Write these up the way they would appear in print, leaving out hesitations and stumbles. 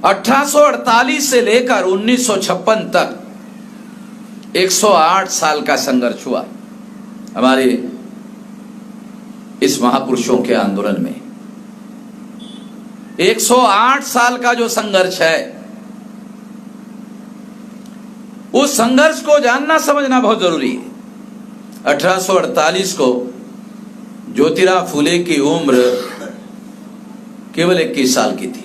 1848 से लेकर 1956 तक 108 साल का संघर्ष हुआ हमारे इस महापुरुषों के आंदोलन में। 108 साल का जो संघर्ष है, उस संघर्ष को जानना समझना बहुत जरूरी है। 1848 को ज्योतिराव फुले की उम्र केवल 21 साल की थी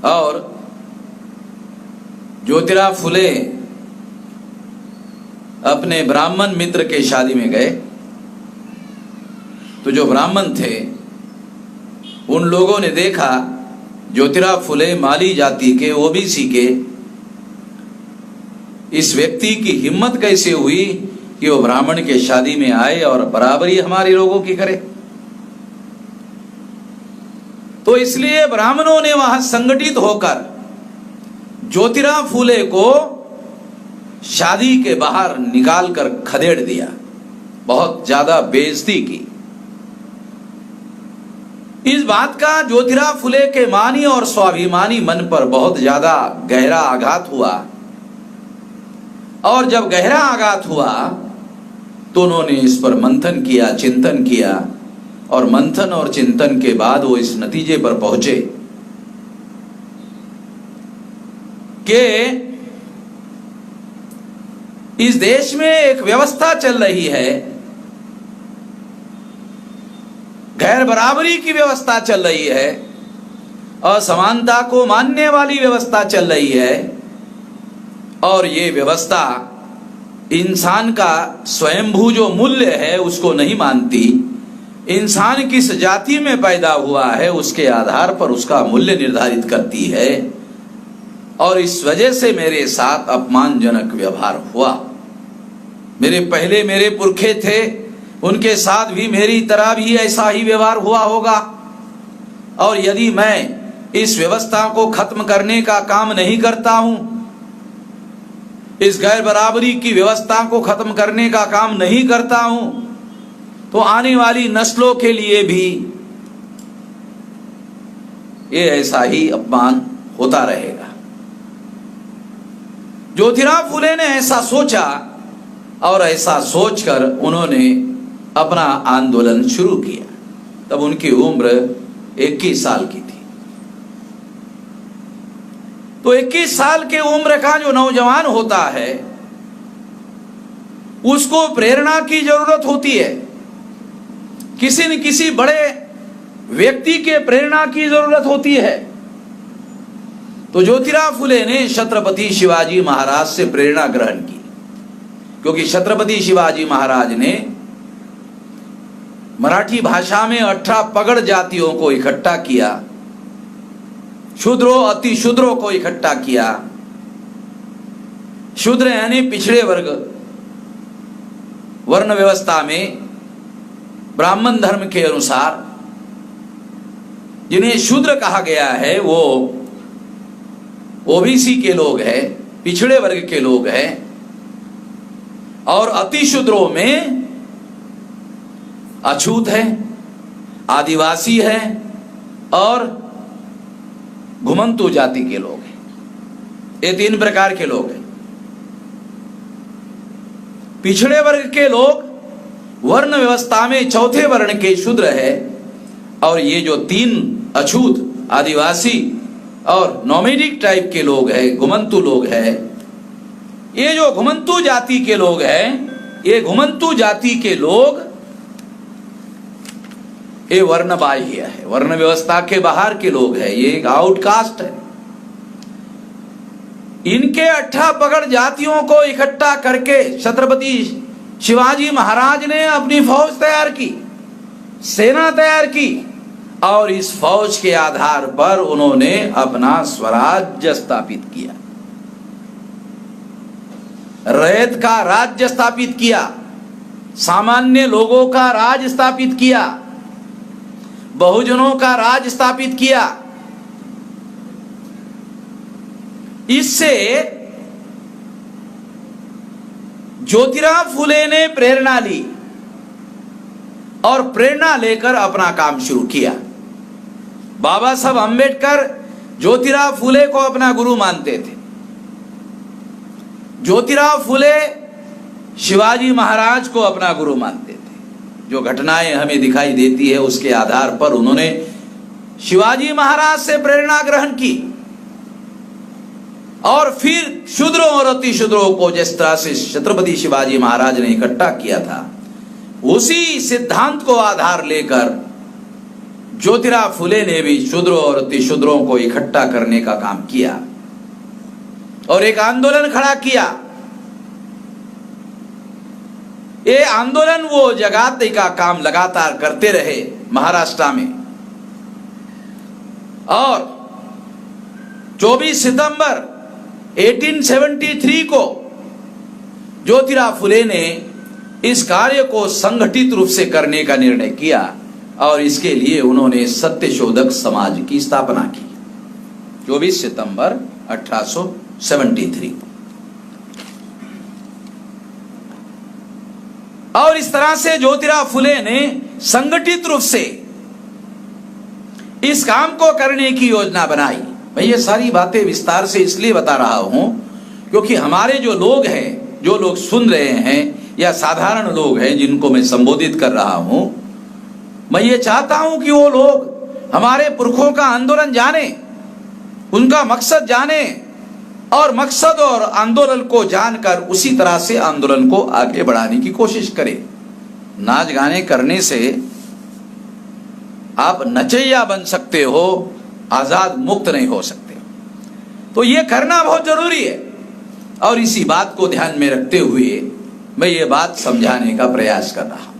और ज्योतिराव फुले अपने ब्राह्मण मित्र के शादी में गए तो जो ब्राह्मण थे उन लोगों ने देखा ज्योतिराव फुले माली जाति के, ओबीसी के, इस व्यक्ति की हिम्मत कैसे हुई कि वो ब्राह्मण के शादी में आए और बराबरी हमारे लोगों की करे। तो इसलिए ब्राह्मणों ने वहां संगठित होकर ज्योतिराव फुले को शादी के बाहर निकालकर खदेड़ दिया, बहुत ज्यादा बेइज्जती की। इस बात का ज्योतिराव फुले के मानी और स्वाभिमानी मन पर बहुत ज्यादा गहरा आघात हुआ और जब गहरा आघात हुआ तो उन्होंने इस पर मंथन किया, चिंतन किया और मंथन और चिंतन के बाद वो इस नतीजे पर पहुंचे कि इस देश में एक व्यवस्था चल रही है, गैर बराबरी की व्यवस्था चल रही है, असमानता को मानने वाली व्यवस्था चल रही है और ये व्यवस्था इंसान का स्वयंभू जो मूल्य है उसको नहीं मानती। इंसान किस जाति में पैदा हुआ है उसके आधार पर उसका मूल्य निर्धारित करती है और इस वजह से मेरे साथ अपमानजनक व्यवहार हुआ। मेरे पुरखे थे, उनके साथ भी मेरी तरह भी ऐसा ही व्यवहार हुआ होगा और यदि मैं इस व्यवस्था को खत्म करने का काम नहीं करता हूं, इस गैर बराबरी की व्यवस्था को खत्म करने का काम नहीं करता हूं, तो आने वाली नस्लों के लिए भी ये ऐसा ही अपमान होता रहेगा। ज्योतिराव फुले ने ऐसा सोचा और ऐसा सोचकर उन्होंने अपना आंदोलन शुरू किया। तब उनकी उम्र 21 साल की थी। तो 21 साल के उम्र का जो नौजवान होता है उसको प्रेरणा की जरूरत होती है, किसी न किसी बड़े व्यक्ति के प्रेरणा की जरूरत होती है। तो ज्योतिराव फुले ने छत्रपति शिवाजी महाराज से प्रेरणा ग्रहण की, क्योंकि छत्रपति शिवाजी महाराज ने मराठी भाषा में 18 पगड़ जातियों को इकट्ठा किया, शूद्रों अति शूद्रों को इकट्ठा किया। शूद्र यानी पिछड़े वर्ग, वर्ण व्यवस्था में ब्राह्मण धर्म के अनुसार जिन्हें शूद्र कहा गया है वो ओबीसी के लोग हैं, पिछड़े वर्ग के लोग हैं और अति शूद्रों में अछूत है, आदिवासी है और घुमंतु जाति के लोग हैं। ये 3 प्रकार के लोग हैं। पिछड़े वर्ग के लोग वर्ण व्यवस्था में चौथे वर्ण के शूद्र है और ये जो 3 अछूत, आदिवासी और नोमैडिक टाइप के लोग हैं, घुमंतु लोग हैं, ये जो घुमंतु जाति के लोग हैं, ये घुमंतु जाति के लोग ये वर्ण बाह्य है, वर्ण व्यवस्था के बाहर के लोग हैं, ये एक आउटकास्ट है। इनके 18 पगड़ जातियों को इकट्ठा करके छत्रपति शिवाजी महाराज ने अपनी फौज तैयार की, सेना तैयार की और इस फौज के आधार पर उन्होंने अपना स्वराज्य स्थापित किया, रैयत का राज्य स्थापित किया, सामान्य लोगों का राज स्थापित किया, बहुजनों का राज स्थापित किया। इससे ज्योतिराव फुले ने प्रेरणा ली और प्रेरणा लेकर अपना काम शुरू किया। बाबा साहब अंबेडकर ज्योतिराव फुले को अपना गुरु मानते थे। ज्योतिराव फुले शिवाजी महाराज को अपना गुरु मानते थे। जो घटनाएं हमें दिखाई देती है उसके आधार पर उन्होंने शिवाजी महाराज से प्रेरणा ग्रहण की और फिर शूद्रों और अति शूद्रों को जिस तरह से छत्रपति शिवाजी महाराज ने इकट्ठा किया था, उसी सिद्धांत को आधार लेकर ज्योतिराव फुले ने भी शूद्रों और अति शूद्रों को इकट्ठा करने का काम किया और एक आंदोलन खड़ा किया। ये आंदोलन वो जगाने का काम लगातार करते रहे महाराष्ट्र में और 24 सितंबर 1873 को ज्योतिराव फुले ने इस कार्य को संगठित रूप से करने का निर्णय किया और इसके लिए उन्होंने सत्यशोधक समाज की स्थापना की 24 सितंबर 1873। और इस तरह से ज्योतिराव फुले ने संगठित रूप से इस काम को करने की योजना बनाई। मैं ये सारी बातें विस्तार से इसलिए बता रहा हूं क्योंकि हमारे जो लोग हैं, जो लोग सुन रहे हैं या साधारण लोग हैं जिनको मैं संबोधित कर रहा हूं, मैं ये चाहता हूं कि वो लोग हमारे पुरखों का आंदोलन जाने, उनका मकसद जाने और मकसद और आंदोलन को जानकर उसी तरह से आंदोलन को आगे बढ़ाने की कोशिश करें। नाच गाने करने से आप नचैया बन सकते हो, आजाद मुक्त नहीं हो सकते। तो ये करना बहुत जरूरी है और इसी बात को ध्यान में रखते हुए मैं ये बात समझाने का प्रयास कर रहा हूं।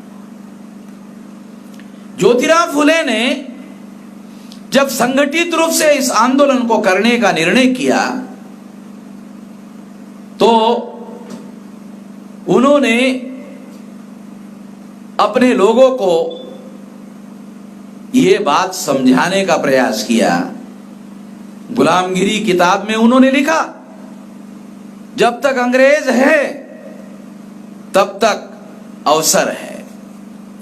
ज्योतिराव फुले ने जब संगठित रूप से इस आंदोलन को करने का निर्णय किया तो उन्होंने अपने लोगों को यह बात समझाने का प्रयास किया। गुलामगिरी किताब में उन्होंने लिखा, जब तक अंग्रेज है तब तक अवसर है,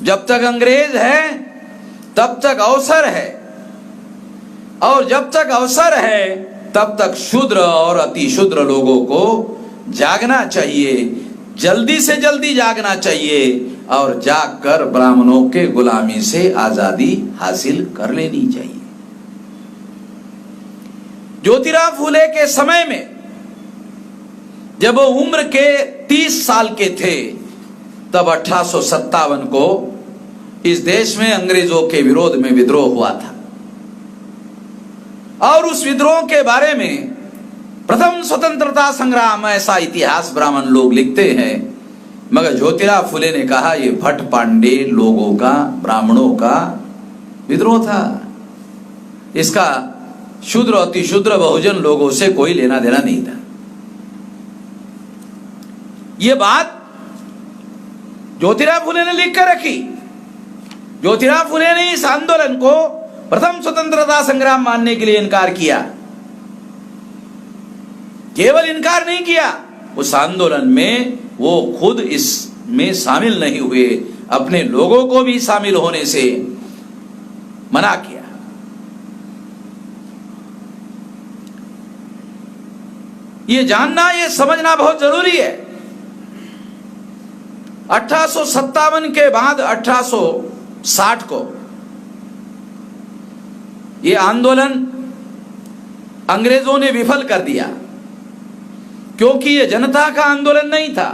जब तक अंग्रेज है तब तक अवसर है और जब तक अवसर है तब तक शूद्र और अति शूद्र लोगों को जागना चाहिए, जल्दी से जल्दी जागना चाहिए और जागकर ब्राह्मणों के गुलामी से आजादी हासिल कर लेनी चाहिए। ज्योतिराव फुले के समय में जब वो उम्र के 30 साल के थे तब 1857 को इस देश में अंग्रेजों के विरोध में विद्रोह हुआ था और उस विद्रोह के बारे में प्रथम स्वतंत्रता संग्राम ऐसा इतिहास ब्राह्मण लोग लिखते हैं, मगर ज्योतिराव फुले ने कहा यह भट्ट पांडे लोगों का, ब्राह्मणों का विद्रोह था, इसका शूद्र अति शूद्र बहुजन लोगों से कोई लेना देना नहीं था। यह बात ज्योतिराव फुले ने लिख कर रखी। ज्योतिराव फुले ने इस आंदोलन को प्रथम स्वतंत्रता संग्राम मानने के लिए इनकार किया। केवल इनकार नहीं किया, उस आंदोलन में वो खुद इसमें शामिल नहीं हुए, अपने लोगों को भी शामिल होने से मना किया। ये जानना, ये समझना बहुत जरूरी है। 1857 के बाद 1860 को ये आंदोलन अंग्रेजों ने विफल कर दिया क्योंकि ये जनता का आंदोलन नहीं था,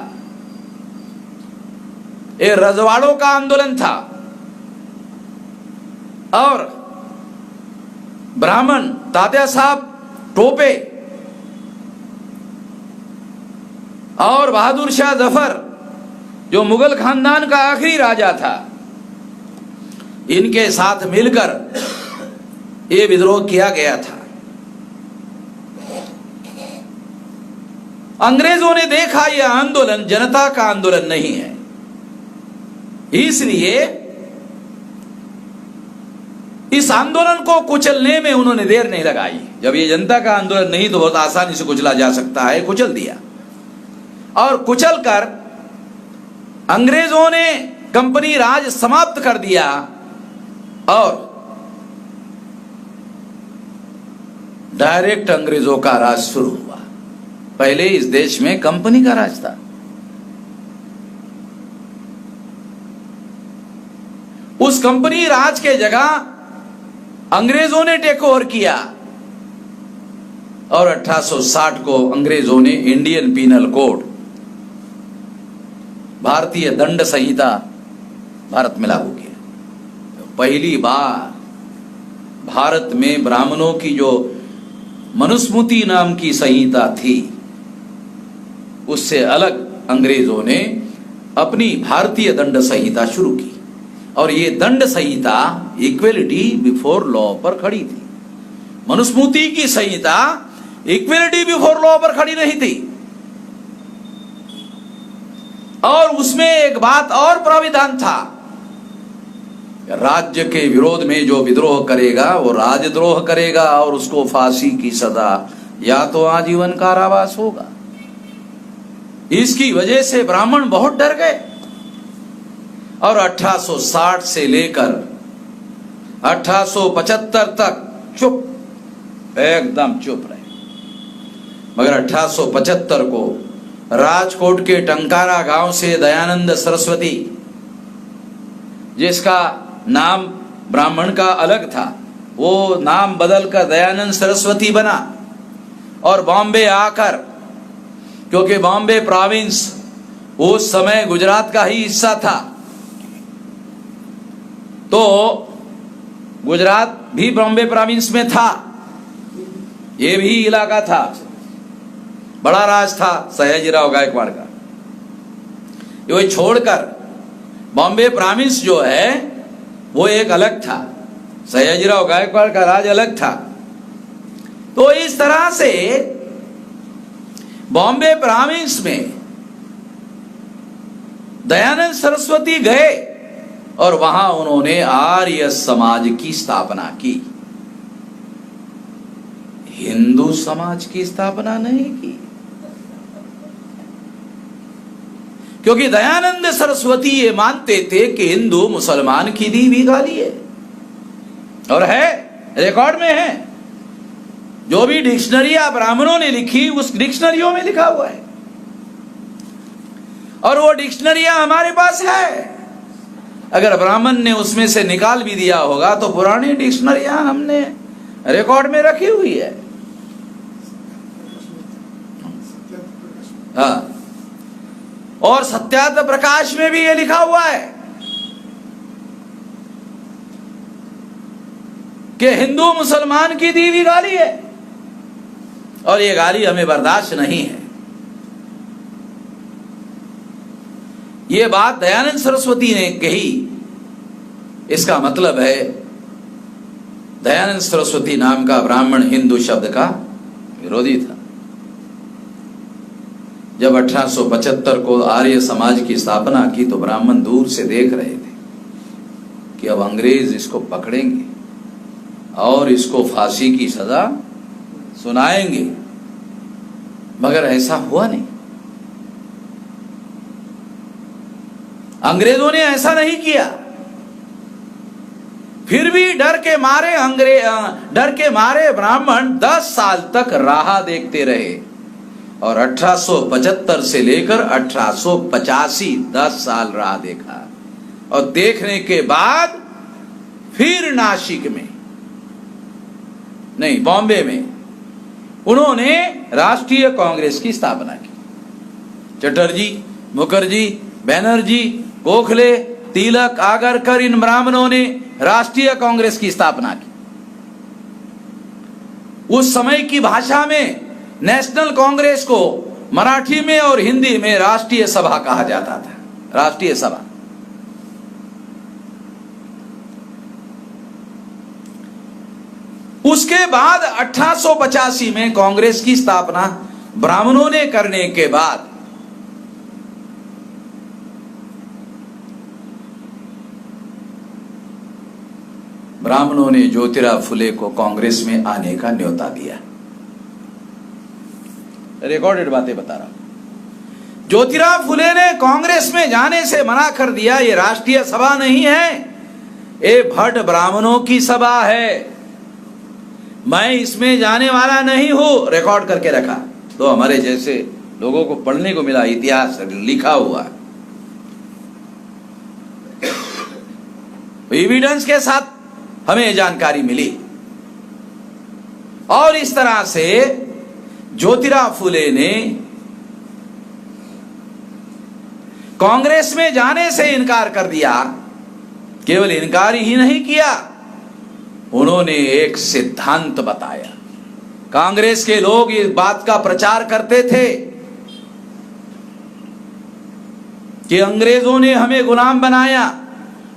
ये रजवाड़ों का आंदोलन था और ब्राह्मण तात्या साहब टोपे और बहादुर शाह जफर जो मुगल खानदान का आखिरी राजा था, इनके साथ मिलकर ये विद्रोह किया गया था। अंग्रेजों ने देखा यह आंदोलन जनता का आंदोलन नहीं है, इसलिए इस आंदोलन को कुचलने में उन्होंने देर नहीं लगाई। जब ये जनता का आंदोलन नहीं तो बहुत आसानी से कुचला जा सकता है, कुचल दिया और कुचल कर अंग्रेजों ने कंपनी राज समाप्त कर दिया और डायरेक्ट अंग्रेजों का राज शुरू हुआ। पहले इस देश में कंपनी का राज था। उस कंपनी राज के जगह अंग्रेजों ने टेक ओवर किया और 1860 को अंग्रेजों ने इंडियन पीनल कोड, भारतीय दंड संहिता भारत में लागू किया। पहली बार भारत में ब्राह्मणों की जो मनुस्मृति नाम की संहिता थी, उससे अलग अंग्रेजों ने अपनी भारतीय दंड संहिता शुरू की। और ये दंड संहिता इक्वेलिटी बिफोर लॉ पर खड़ी थी। मनुस्मृति की संहिता इक्वेलिटी बिफोर लॉ पर खड़ी नहीं थी। और उसमें एक बात और प्राविधान था, राज्य के विरोध में जो विद्रोह करेगा वो राजद्रोह करेगा और उसको फांसी की सजा या तो आजीवन कारावास होगा। इसकी वजह से ब्राह्मण बहुत डर गए और 1860 से लेकर 1875 तक चुप, एकदम चुप रहे। मगर 1875 को राजकोट के टंकारा गांव से दयानंद सरस्वती, जिसका नाम ब्राह्मण का अलग था, वो नाम बदलकर दयानंद सरस्वती बना और बॉम्बे आकर, क्योंकि बॉम्बे प्रोविंस उस समय गुजरात का ही हिस्सा था, तो गुजरात भी बॉम्बे प्रोविंस में था, ये भी इलाका था, बड़ा राज था सयाजीराव गायकवाड़ का। ये छोड़कर बॉम्बे प्रोविंस जो है वो एक अलग था, सयाजीराव गायकवाड़ का राज अलग था। तो इस तरह से बॉम्बे प्रोविंस में दयानंद सरस्वती गए और वहां उन्होंने आर्य समाज की स्थापना की। हिंदू समाज की स्थापना नहीं की, क्योंकि दयानंद सरस्वती ये मानते थे कि हिंदू मुसलमान की दी भी गाली है, और है, रिकॉर्ड में है। जो भी डिक्शनरियां ब्राह्मणों ने लिखी उस डिक्शनरियों में लिखा हुआ है, और वो डिक्शनरियां हमारे पास है। अगर ब्राह्मण ने उसमें से निकाल भी दिया होगा तो पुरानी डिक्शनरियां हमने रिकॉर्ड में रखी हुई है। हाँ, और सत्यार्थ प्रकाश में भी ये लिखा हुआ है कि हिंदू मुसलमान की दी हुई गाली है, और ये गाली हमें बर्दाश्त नहीं है। ये बात दयानंद सरस्वती ने कही, इसका मतलब है दयानंद सरस्वती नाम का ब्राह्मण हिंदू शब्द का विरोधी था। जब 1875 को आर्य समाज की स्थापना की तो ब्राह्मण दूर से देख रहे थे कि अब अंग्रेज इसको पकड़ेंगे और इसको फांसी की सजा सुनाएंगे, मगर ऐसा हुआ नहीं। अंग्रेजों ने ऐसा नहीं किया। फिर भी डर के मारे ब्राह्मण 10 साल तक राह देखते रहे, और 1875 से लेकर 1885 10 साल राह देखा, और देखने के बाद फिर नासिक में नहीं, बॉम्बे में उन्होंने राष्ट्रीय कांग्रेस की स्थापना की। चटर्जी, मुखर्जी, बैनर्जी, गोखले, तिलक, आगरकर, इन ब्राह्मणों ने राष्ट्रीय कांग्रेस की स्थापना की। उस समय की भाषा में नेशनल कांग्रेस को मराठी में और हिंदी में राष्ट्रीय सभा कहा जाता था, राष्ट्रीय सभा। उसके बाद 1885 में कांग्रेस की स्थापना ब्राह्मणों ने करने के बाद ब्राह्मणों ने ज्योतिराव फुले को कांग्रेस में आने का न्योता दिया। रिकॉर्डेड बातें बता रहा हूं। ज्योतिराव फुले ने कांग्रेस में जाने से मना कर दिया। ये राष्ट्रीय सभा नहीं है, ये भट्ट ब्राह्मणों की सभा है। मैं इसमें जाने वाला नहीं हूं, रिकॉर्ड करके रखा। तो हमारे जैसे लोगों को पढ़ने को मिला, इतिहास लिखा हुआ एविडेंस के साथ हमें जानकारी मिली। और इस तरह से ज्योतिराव फुले ने कांग्रेस में जाने से इनकार कर दिया। केवल इनकार ही नहीं किया, उन्होंने एक सिद्धांत बताया। कांग्रेस के लोग इस बात का प्रचार करते थे कि अंग्रेजों ने हमें गुलाम बनाया,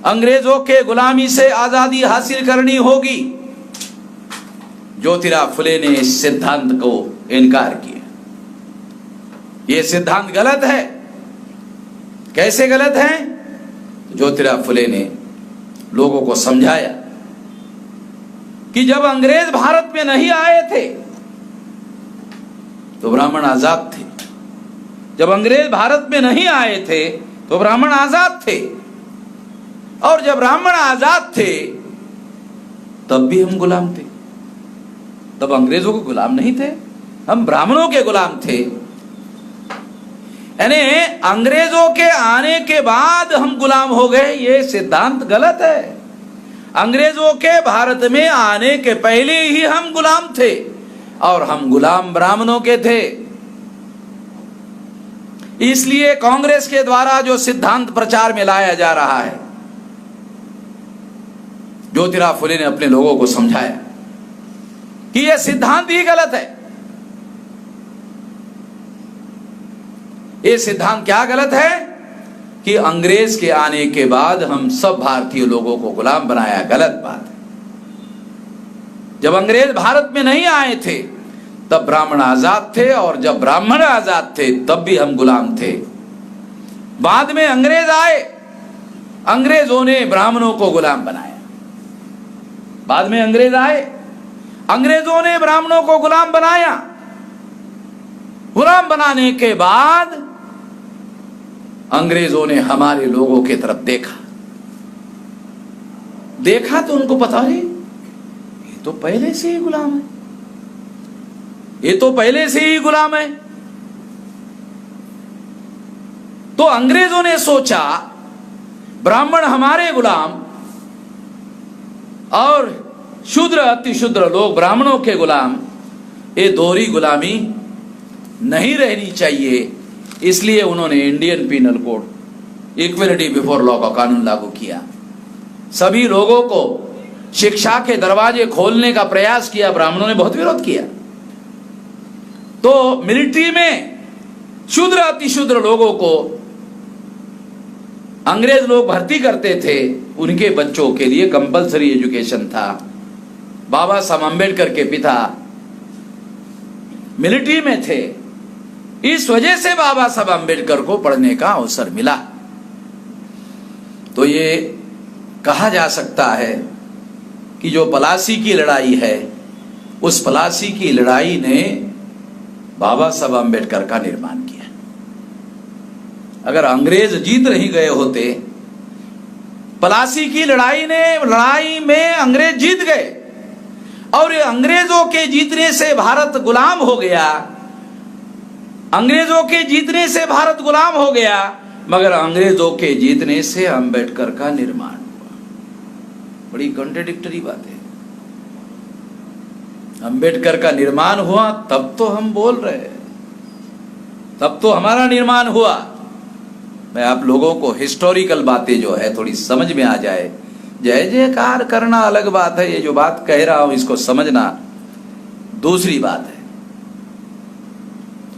अंग्रेजों के गुलामी से आजादी हासिल करनी होगी। ज्योतिराव फुले ने इस सिद्धांत को इनकार किया। यह सिद्धांत गलत है। कैसे गलत है? ज्योतिराव फुले ने लोगों को समझाया कि जब अंग्रेज भारत में नहीं आए थे तो ब्राह्मण आजाद थे। जब अंग्रेज भारत में नहीं आए थे तो ब्राह्मण आजाद थे। और जब ब्राह्मण आजाद थे तब भी हम गुलाम थे। तब अंग्रेजों के गुलाम नहीं थे, हम ब्राह्मणों के गुलाम थे। यानी अंग्रेजों के आने के बाद हम गुलाम हो गए, ये सिद्धांत गलत है। अंग्रेजों के भारत में आने के पहले ही हम गुलाम थे और हम गुलाम ब्राह्मणों के थे। इसलिए कांग्रेस के द्वारा जो सिद्धांत प्रचार में लाया जा रहा है, ज्योतिराव फुले ने अपने लोगों को समझाया कि यह सिद्धांत ही गलत है। यह सिद्धांत क्या गलत है कि अंग्रेज के आने के बाद हम सब भारतीय लोगों को गुलाम बनाया, गलत बात है। जब अंग्रेज भारत में नहीं आए थे तब ब्राह्मण आजाद थे, और जब ब्राह्मण आजाद थे तब भी हम गुलाम थे। बाद में अंग्रेज आए, अंग्रेजों ने ब्राह्मणों को गुलाम बनाया। बाद में अंग्रेज आए, अंग्रेजों ने ब्राह्मणों को गुलाम बनाया। गुलाम बनाने के बाद अंग्रेजों ने हमारे लोगों की तरफ देखा तो उनको पता है ये तो पहले से ही गुलाम है, ये तो पहले से ही गुलाम है। तो अंग्रेजों ने सोचा ब्राह्मण हमारे गुलाम और शूद्र अति शूद्र लोग ब्राह्मणों के गुलाम, ये दोहरी गुलामी नहीं रहनी चाहिए। इसलिए उन्होंने Indian penal code, equality before law का कानून लागू किया। सभी लोगों को शिक्षा के दरवाजे खोलने का प्रयास किया। ब्राह्मणों ने बहुत विरोध किया। तो मिलिट्री में शूद्र अति शूद्र लोगों को अंग्रेज लोग भर्ती करते थे, उनके बच्चों के लिए कंपलसरी एजुकेशन था। बाबा साहब अम्बेडकर के पिता मिलिट्री में थे, इस वजह से बाबा साहब अम्बेडकर को पढ़ने का अवसर मिला। तो ये कहा जा सकता है कि जो पलासी की लड़ाई है, उस पलासी की लड़ाई ने बाबा साहब अम्बेडकर का निर्माण किया। अगर अंग्रेज जीत नहीं गए होते, पलासी की लड़ाई में अंग्रेज जीत गए और अंग्रेजों के जीतने से भारत गुलाम हो गया। अंग्रेजों के जीतने से भारत गुलाम हो गया, मगर अंग्रेजों के जीतने से अंबेडकर का निर्माण हुआ। बड़ी कॉन्ट्रडिक्टरी बात है। अंबेडकर का निर्माण हुआ तब तो हम बोल रहे हैं, तब तो हमारा निर्माण हुआ। मैं आप लोगों को हिस्टोरिकल बातें जो है थोड़ी समझ में आ जाए। जय जयकार करना अलग बात है, ये जो बात कह रहा हूं इसको समझना दूसरी बात है।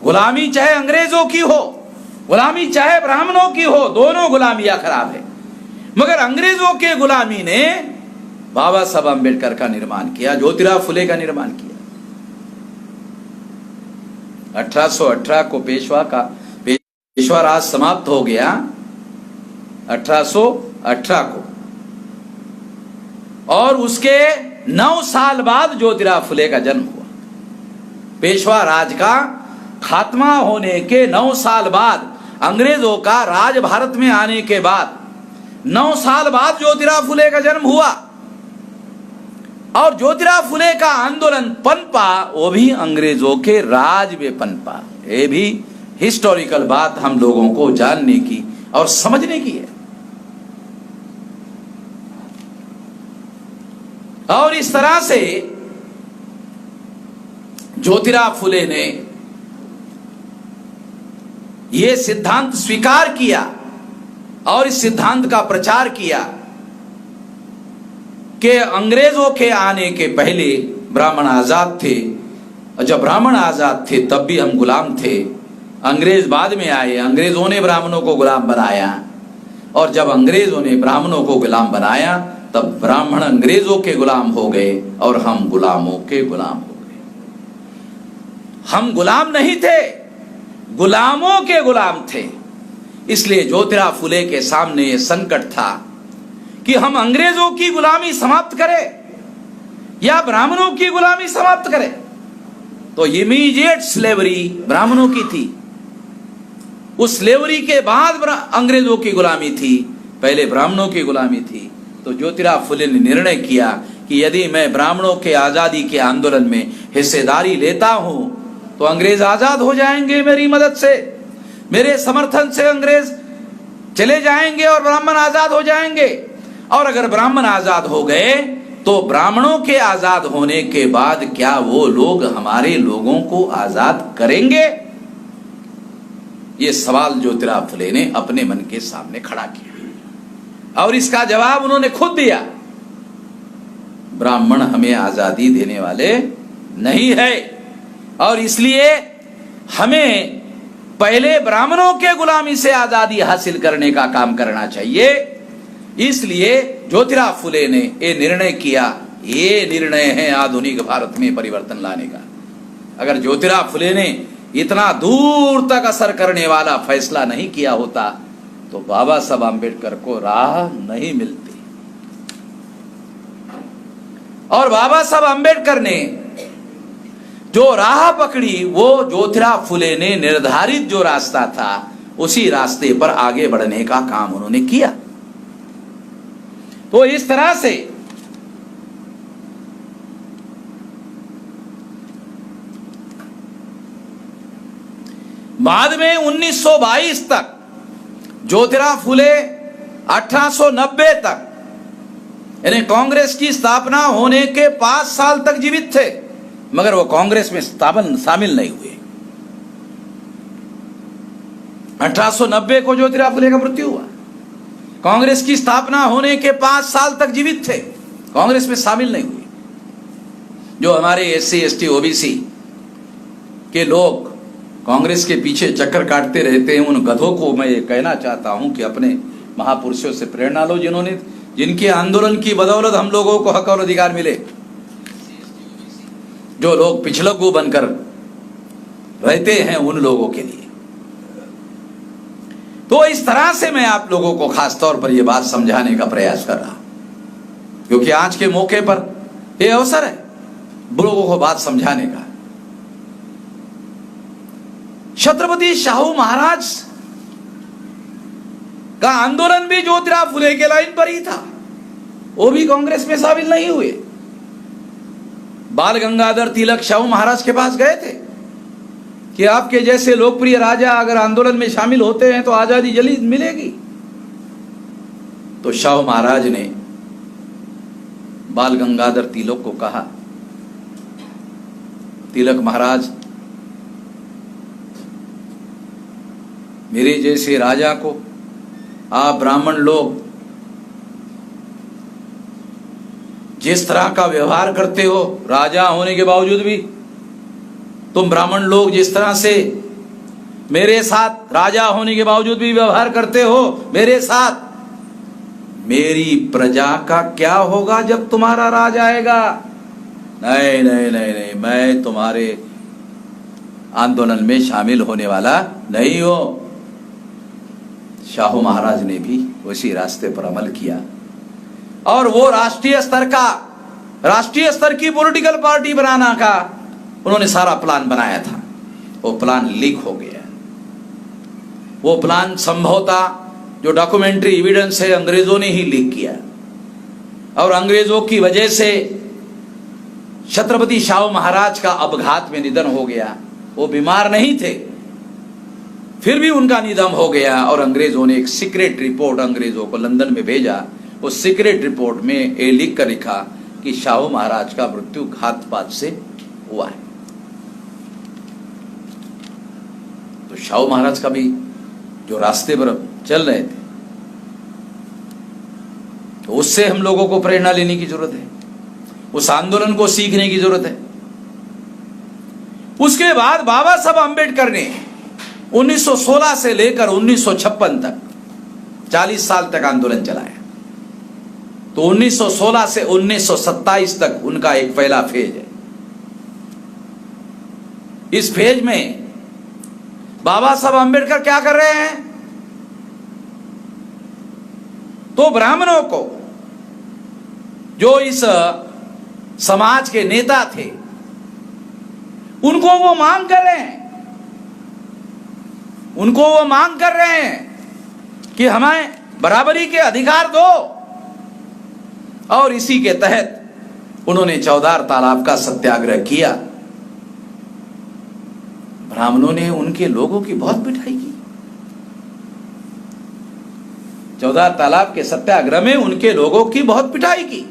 गुलामी चाहे अंग्रेजों की हो, गुलामी चाहे ब्राह्मणों की हो, दोनों गुलामियां खराब है। मगर अंग्रेजों के गुलामी ने बाबा साहब अम्बेडकर का निर्माण किया, ज्योतिराव फुले का निर्माण किया। 1818 को पेशवा राज समाप्त हो गया, 1818 को, और उसके 9 साल बाद ज्योतिराव फुले का जन्म हुआ। पेशवा राज का खात्मा होने के 9 साल बाद, अंग्रेजों का राज भारत में आने के बाद 9 साल बाद ज्योतिराव फुले का जन्म हुआ। और ज्योतिराव फुले का आंदोलन पनपा, वो भी अंग्रेजों के राज में पनपा। ये भी हिस्टोरिकल बात हम लोगों को जानने की और समझने की है। और इस तरह से ज्योतिराव फुले ने यह सिद्धांत स्वीकार किया और इस सिद्धांत का प्रचार किया कि अंग्रेजों के आने के पहले ब्राह्मण आजाद थे, और जब ब्राह्मण आजाद थे तब भी हम गुलाम थे। अंग्रेज बाद में आए, अंग्रेजों ने ब्राह्मणों को गुलाम बनाया, और जब अंग्रेजों ने ब्राह्मणों को गुलाम बनाया तब ब्राह्मण अंग्रेजों के गुलाम हो गए और हम गुलामों के गुलाम हो गए। हम गुलाम नहीं थे, गुलामों के गुलाम थे। इसलिए ज्योतिराव फुले के सामने यह संकट था कि हम अंग्रेजों की गुलामी समाप्त करें या ब्राह्मणों की गुलामी समाप्त करें। तो इमीडिएट स्लेवरी ब्राह्मणों की थी, उस स्लेवरी के बाद अंग्रेजों की गुलामी थी, पहले ब्राह्मणों की गुलामी थी। तो ज्योतिराव फुले ने निर्णय किया कि यदि मैं ब्राह्मणों के आजादी के आंदोलन में हिस्सेदारी लेता हूं तो अंग्रेज आजाद हो जाएंगे, मेरी मदद से, मेरे समर्थन से अंग्रेज चले जाएंगे और ब्राह्मण आजाद हो जाएंगे। और अगर ब्राह्मण आजाद हो गए तो ब्राह्मणों के आजाद होने के बाद क्या वो लोग हमारे लोगों को आजाद करेंगे? ये सवाल ज्योतिराव फुले ने अपने मन के सामने खड़ा किया और इसका जवाब उन्होंने खुद दिया। ब्राह्मण हमें आजादी देने वाले नहीं है और इसलिए हमें पहले ब्राह्मणों के गुलामी से आजादी हासिल करने का काम करना चाहिए। इसलिए ज्योतिराव फुले ने यह निर्णय किया। ये निर्णय है आधुनिक भारत में परिवर्तन लाने का। अगर ज्योतिराव फुले ने इतना दूर तक असर करने वाला फैसला नहीं किया होता तो बाबा साहब आंबेडकर को राह नहीं मिलती। और बाबा साहब आंबेडकर ने जो राह पकड़ी वो ज्योतिराव फुले ने निर्धारित जो रास्ता था उसी रास्ते पर आगे बढ़ने का काम उन्होंने किया। तो इस तरह से बाद में 1922 तक ज्योतिराव फुले 1890 तक यानी कांग्रेस की स्थापना होने के 5 साल तक जीवित थे, मगर वो कांग्रेस में शामिल नहीं हुए। 1890 को ज्योतिराव फुले का मृत्यु हुआ। कांग्रेस की स्थापना होने के 5 साल तक जीवित थे, कांग्रेस में शामिल नहीं हुए। जो हमारे एससी एसटी ओबीसी के लोग कांग्रेस के पीछे चक्कर काटते रहते हैं, उन गधों को मैं ये कहना चाहता हूं कि अपने महापुरुषों से प्रेरणा लो, जिनके आंदोलन की बदौलत हम लोगों को हक और अधिकार मिले। जो लोग पिछलग्गू बनकर रहते हैं उन लोगों के लिए। तो इस तरह से मैं आप लोगों को खास तौर पर यह बात समझाने का प्रयास कर रहा, क्योंकि आज के मौके पर यह अवसर है लोगों को बात समझाने का। छत्रपति शाहू महाराज का आंदोलन भी ज्योतिराव फुले के लाइन पर ही था, वो भी कांग्रेस में शामिल नहीं हुए। बाल गंगाधर तिलक शाहू महाराज के पास गए थे कि आपके जैसे लोकप्रिय राजा अगर आंदोलन में शामिल होते हैं तो आजादी जल्दी मिलेगी। तो शाहू महाराज ने बाल गंगाधर तिलक को कहा, तिलक महाराज, मेरे जैसे राजा को आप ब्राह्मण लोग जिस तरह का व्यवहार करते हो, राजा होने के बावजूद भी तुम ब्राह्मण लोग जिस तरह से मेरे साथ राजा होने के बावजूद भी व्यवहार करते हो मेरे साथ, मेरी प्रजा का क्या होगा जब तुम्हारा राज आएगा? नहीं नहीं नहीं नहीं, मैं तुम्हारे आंदोलन में शामिल होने वाला नहीं हो। शाहू महाराज ने भी उसी रास्ते पर अमल किया और वो राष्ट्रीय स्तर की पॉलिटिकल पार्टी बनाना का उन्होंने सारा प्लान बनाया था। वो प्लान लीक हो गया। वो प्लान संभवतः जो डॉक्यूमेंट्री एविडेंस है अंग्रेजों ने ही लीक किया और अंग्रेजों की वजह से छत्रपति शाहू महाराज का अपघात में निधन हो गया। वो बीमार नहीं थे, फिर भी उनका निधन हो गया और अंग्रेजों ने एक सीक्रेट रिपोर्ट अंग्रेजों को लंदन में भेजा। उस सीक्रेट रिपोर्ट में ये लिख कर लिखा कि शाहू महाराज का मृत्यु घातपात से हुआ है। तो शाहू महाराज का भी जो रास्ते पर चल रहे थे, तो उससे हम लोगों को प्रेरणा लेने की जरूरत है, उस आंदोलन को सीखने की जरूरत है। उसके बाद बाबा साहब अम्बेडकर ने 1916 से लेकर 1956 तक 40 साल तक आंदोलन चलाया। तो 1916 से 1927 तक उनका एक पहला फेज है। इस फेज में बाबा साहब अम्बेडकर क्या कर रहे हैं? तो ब्राह्मणों को, जो इस समाज के नेता थे, उनको वो मांग कर रहे हैं, उनको वो मांग कर रहे हैं कि हमें बराबरी के अधिकार दो। और इसी के तहत उन्होंने चौधार तालाब का सत्याग्रह किया। ब्राह्मणों ने उनके लोगों की बहुत पिटाई की। चौधार तालाब के सत्याग्रह में उनके लोगों की बहुत पिटाई की।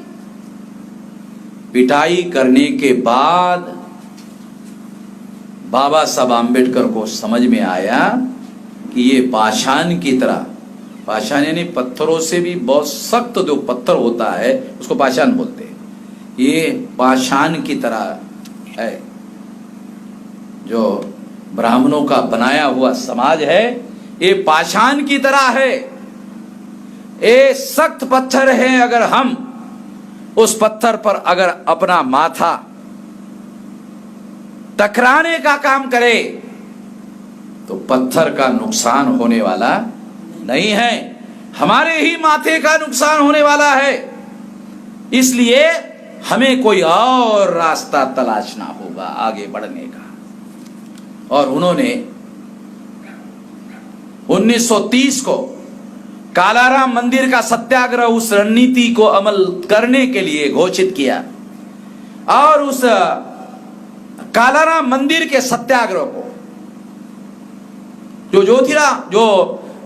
पिटाई करने के बाद बाबा साहब आम्बेडकर को समझ में आया कि ये पाषाण की तरह, पाषाण यानी पत्थरों से भी बहुत सख्त जो पत्थर होता है उसको पाषाण बोलते हैं, ये पाषाण की तरह है। जो ब्राह्मणों का बनाया हुआ समाज है, ये पाषाण की तरह है, ये सख्त पत्थर है। अगर हम उस पत्थर पर अगर अपना माथा टकराने का काम करें तो पत्थर का नुकसान होने वाला नहीं है, हमारे ही माथे का नुकसान होने वाला है। इसलिए हमें कोई और रास्ता तलाशना होगा आगे बढ़ने का। और उन्होंने 1930 को कालाराम मंदिर का सत्याग्रह उस रणनीति को अमल करने के लिए घोषित किया। और उस कालाराम मंदिर के सत्याग्रह को जो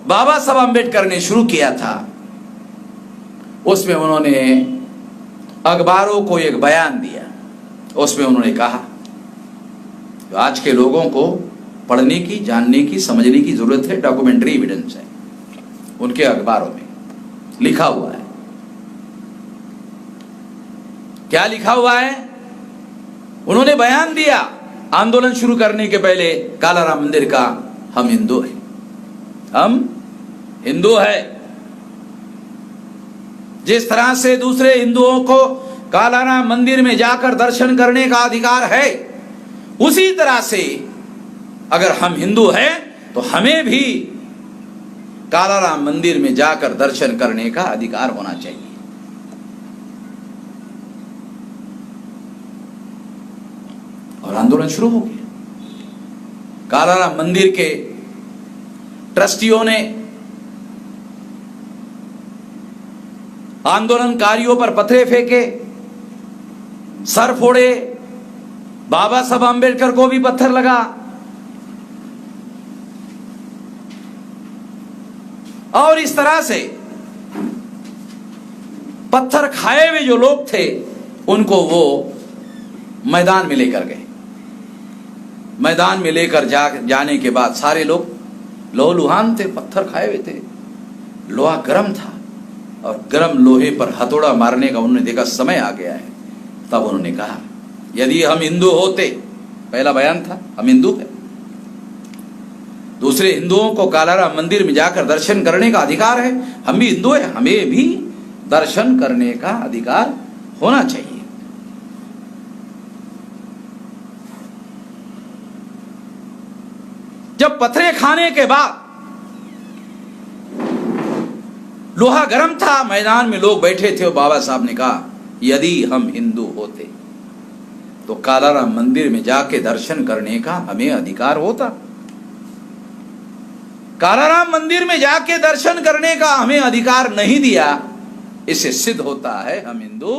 बाबा साहब अम्बेडकर ने शुरू किया था, उसमें उन्होंने अखबारों को एक बयान दिया। उसमें उन्होंने कहा जो आज के लोगों को पढ़ने की, जानने की, समझने की जरूरत है, डॉक्यूमेंट्री एविडेंस है, उनके अखबारों में लिखा हुआ है। क्या लिखा हुआ है? उन्होंने बयान दिया आंदोलन शुरू करने के पहले कालाराम मंदिर का, हम हिंदू हैं, हम हिंदू है। जिस तरह से दूसरे हिंदुओं को कालाराम मंदिर में जाकर दर्शन करने का अधिकार है, उसी तरह से अगर हम हिंदू हैं तो हमें भी कालाराम मंदिर में जाकर दर्शन करने का अधिकार होना चाहिए। और आंदोलन शुरू हो गया। कालाराम मंदिर के ट्रस्टियों ने आंदोलनकारियों पर पत्थरे फेंके, सर फोड़े, बाबा साहब अम्बेडकर को भी पत्थर लगा। और इस तरह से पत्थर खाए हुए जो लोग थे उनको वो मैदान में लेकर गए। मैदान में लेकर जाने के बाद सारे लोग लहूलुहान थे, पत्थर खाए हुए थे, लोहा गर्म था और गर्म लोहे पर हथौड़ा मारने का उन्होंने देखा समय आ गया है। तब उन्होंने कहा यदि हम हिंदू होते, पहला बयान था हम हिंदू हैं, दूसरे हिंदुओं को कालाराम मंदिर में जाकर दर्शन करने का अधिकार है, हम भी हिंदू हैं, हमें भी दर्शन करने का अधिकार होना चाहिए। जब पत्थरे खाने के बाद लोहा गर्म था, मैदान में लोग बैठे थे और बाबा साहब ने कहा यदि हम हिंदू होते तो कालाराम मंदिर में जाके दर्शन करने का हमें अधिकार होता। कालाराम मंदिर में जाके दर्शन करने का हमें अधिकार नहीं दिया, इससे सिद्ध होता है हम हिंदू